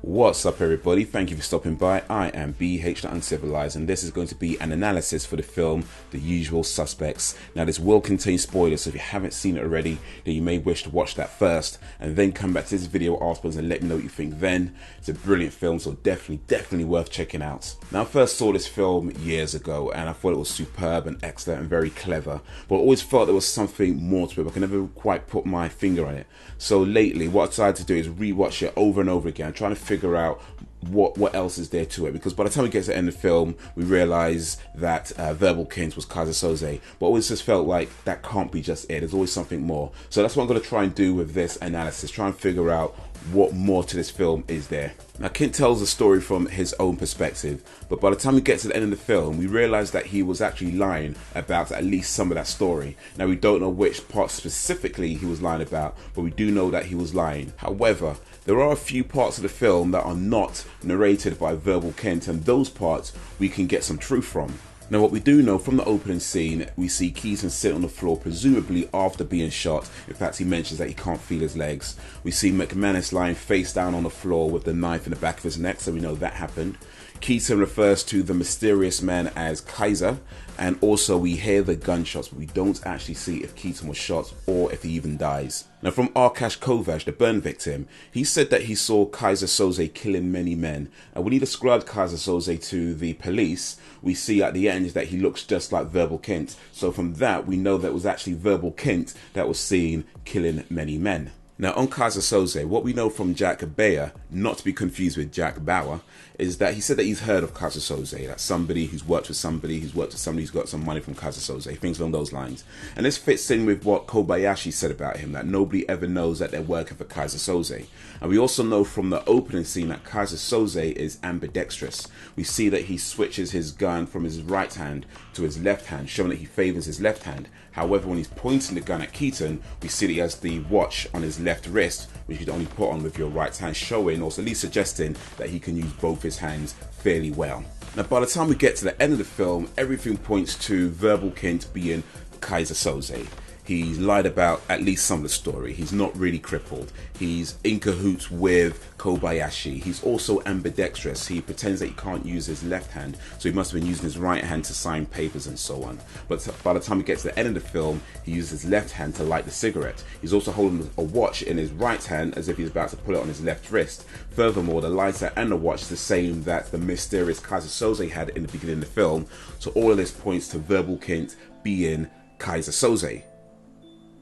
What's up everybody, thank you for stopping by. I am BH the Uncivilized and this is going to be an analysis for the film The Usual Suspects. Now this will contain spoilers, so if you haven't seen it already then you may wish to watch that first and then come back to this video afterwards and let me know what you think then. It's a brilliant film, so definitely worth checking out. Now I first saw this film years ago and I thought it was superb and excellent and very clever, but I always felt there was something more to it, but I could never quite put my finger on it. So lately what I decided to do is rewatch it over and over again, trying to figure out what else is there to it, because by the time we get to the end of the film we realise that Verbal Kint was CasualSavage, but always just felt like that can't be just it, there's always something more. So that's what I'm going to try and do with this analysis, try and figure out what more to this film is there. Now Kint tells the story from his own perspective, but by the time we get to the end of the film we realise that he was actually lying about at least some of that story. Now we don't know which part specifically he was lying about, but we do know that he was lying. However, there are a few parts of the film that are not narrated by Verbal Kint, and those parts we can get some truth from. Now what we do know from the opening scene, we see Keaton sit on the floor, presumably after being shot. In fact, he mentions that he can't feel his legs. We see McManus lying face down on the floor with the knife in the back of his neck, so we know that happened. Keaton refers to the mysterious man as Kaiser, and also we hear the gunshots, but we don't actually see if Keaton was shot or if he even dies. Now from Arkash Kovash, the Byrne victim, he said that he saw Kaiser Soze killing many men, and when he described Kaiser Soze to the police, we see at the end that he looks just like Verbal Kint. So from that we know that it was actually Verbal Kint that was seen killing many men. Now on Kaiser Soze, what we know from Jack Bayer, not to be confused with Jack Bauer, is that he said that he's heard of Kaiser Soze, that's somebody who's worked with somebody who's got some money from Kaiser Soze, things along those lines. And this fits in with what Kobayashi said about him, that nobody ever knows that they're working for Kaiser Soze. And we also know from the opening scene that Kaiser Soze is ambidextrous. We see that he switches his gun from his right hand to his left hand, showing that he favors his left hand. However, when he's pointing the gun at Keaton, we see that he has the watch on his left wrist, which you can only put on with your right hand, showing, or at least suggesting, that he can use both his hands fairly well. Now by the time we get to the end of the film, everything points to Verbal Kint being Kaiser Soze. He's lied about at least some of the story. He's not really crippled. He's in cahoots with Kobayashi. He's also ambidextrous. He pretends that he can't use his left hand, so he must have been using his right hand to sign papers and so on. But by the time we get to the end of the film, he uses his left hand to light the cigarette. He's also holding a watch in his right hand as if he's about to put it on his left wrist. Furthermore, the lighter and the watch is the same that the mysterious Kaiser Soze had in the beginning of the film. So all of this points to Verbal Kint being Kaiser Soze.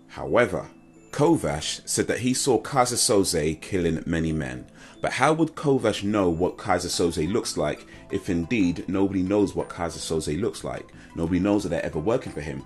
However, Kovash said that he saw Kaiser Soze killing many men. But how would Kovash know what Kaiser Soze looks like if indeed nobody knows what Kaiser Soze looks like? Nobody knows that they're ever working for him.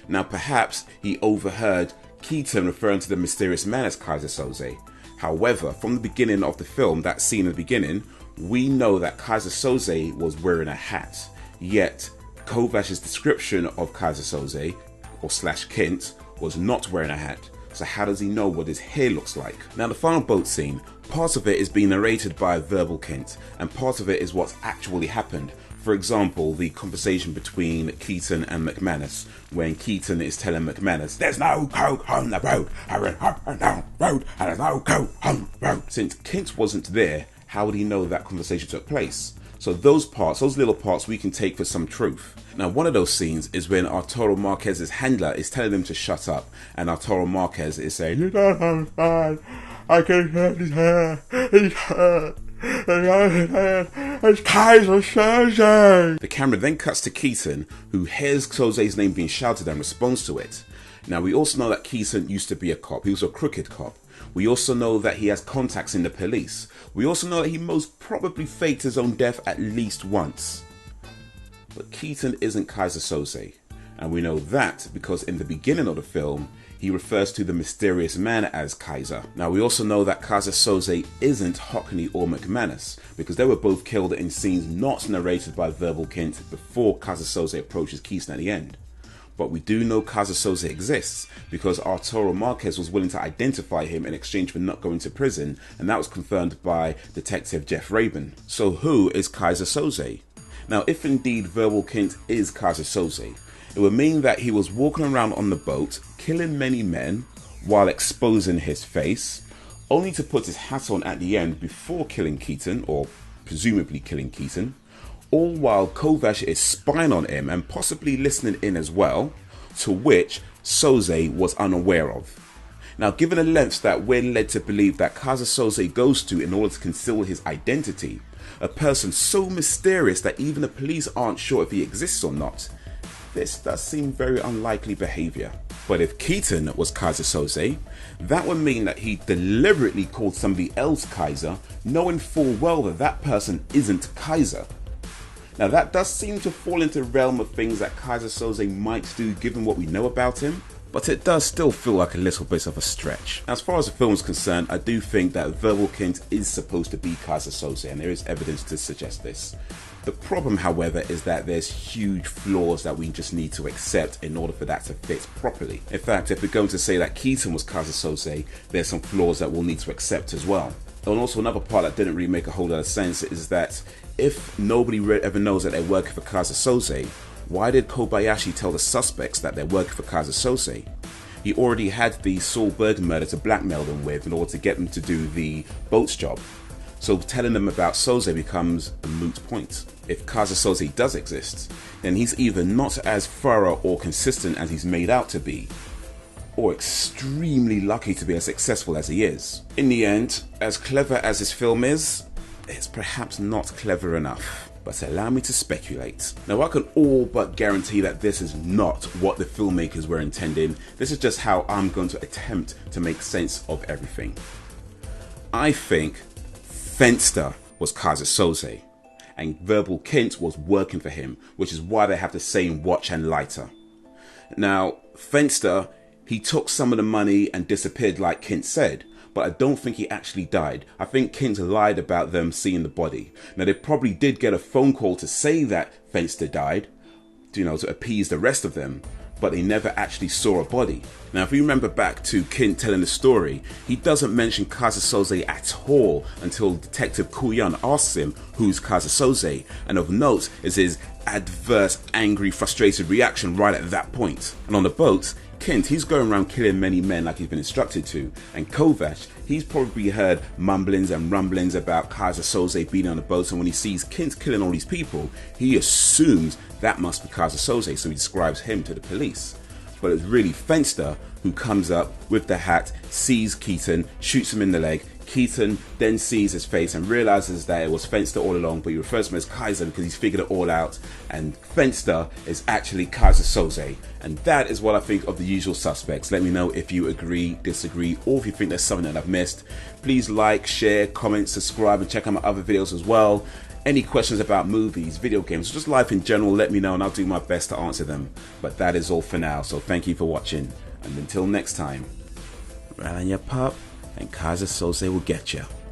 Now perhaps he overheard Keaton referring to the mysterious man as Kaiser Soze. However, from the beginning of the film, that scene in the beginning, we know that Kaiser Soze was wearing a hat. Yet Kovash's description of Kaiser Soze, or slash Kint, was not wearing a hat. So how does he know what his hair looks like? Now the final boat scene, part of it is being narrated by Verbal Kint and part of it is what's actually happened. For example, the conversation between Keaton and McManus, when Keaton is telling McManus, "There's no coke on the road, I ran up and down the road, and there's no coke on the road." Since Kint wasn't there, how would he know that conversation took place? So those parts, those little parts we can take for some truth. Now one of those scenes is when Arturo Marquez's handler is telling him to shut up, and Arturo Marquez is saying, "You don't understand, I can hear his hair, he's hurt, it's Kaiser Soze." The camera then cuts to Keaton, who hears Soze's name being shouted and responds to it. Now we also know that Keaton used to be a cop, he was a crooked cop. We also know that he has contacts in the police. We also know that he most probably faked his own death at least once. But Keaton isn't Kaiser Soze, and we know that because in the beginning of the film, he refers to the mysterious man as Kaiser. Now we also know that Kaiser Soze isn't Hockney or McManus, because they were both killed in scenes not narrated by Verbal Kint before Kaiser Soze approaches Keaton at the end. But we do know Kaiser Soze exists because Arturo Marquez was willing to identify him in exchange for not going to prison, and that was confirmed by Detective Jeff Rabin. So who is Kaiser Soze? Now if indeed Verbal Kint is Kaiser Soze, it would mean that he was walking around on the boat, killing many men while exposing his face, only to put his hat on at the end before killing Keaton, or presumably killing Keaton, all while Kovacs is spying on him and possibly listening in as well, to which Soze was unaware of. Now, given the lengths that we're led to believe that Soze goes to in order to conceal his identity, a person so mysterious that even the police aren't sure if he exists or not, this does seem very unlikely behaviour. But if Keaton was Soze, that would mean that he deliberately called somebody else Kaiser, knowing full well that that person isn't Kaiser. Now that does seem to fall into the realm of things that Soze might do given what we know about him, but it does still feel like a little bit of a stretch. As far as the film is concerned, I do think that Verbal Kint is supposed to be Soze, and there is evidence to suggest this. The problem, however, is that there's huge flaws that we just need to accept in order for that to fit properly. In fact, if we're going to say that Keaton was Soze, there's some flaws that we'll need to accept as well. And also another part that didn't really make a whole lot of sense is that if nobody ever knows that they're working for Soze, why did Kobayashi tell the suspects that they're working for Soze? He already had the Saul Bergen murder to blackmail them with in order to get them to do the boat's job. So telling them about Soze becomes a moot point. If Soze does exist, then he's either not as thorough or consistent as he's made out to be, or extremely lucky to be as successful as he is. In the end, as clever as this film is, it's perhaps not clever enough. But allow me to speculate. Now, I can all but guarantee that this is not what the filmmakers were intending. This is just how I'm going to attempt to make sense of everything. I think Fenster was Soze, and Verbal Kint was working for him, which is why they have the same watch and lighter. Now, Fenster, he took some of the money and disappeared like Kint said, but I don't think he actually died. I think Kint lied about them seeing the body. Now, they probably did get a phone call to say that Fenster died, to appease the rest of them, but they never actually saw a body. Now, if you remember back to Kint telling the story, he doesn't mention Soze at all until Detective Kuyan asks him who's Soze, and of note is his adverse, angry, frustrated reaction right at that point. And on the boat, Kint, he's going around killing many men like he's been instructed to, and Kovacs, he's probably heard mumblings and rumblings about Soze being on the boat, and when he sees Kint killing all these people, he assumes that must be Soze, so he describes him to the police. But it's really Fenster who comes up with the hat, sees Keaton, shoots him in the leg. Keaton then sees his face and realizes that it was Fenster all along, but he refers to him as Kaiser because he's figured it all out, and Fenster is actually Soze. And that is what I think of The Usual Suspects. Let me know if you agree, disagree, or if you think there's something that I've missed. Please like, share, comment, subscribe, and check out my other videos as well. Any questions about movies, video games, just life in general, let me know and I'll do my best to answer them. But that is all for now, so thank you for watching. And until next time, run on your pup, and CasualSavage will get you.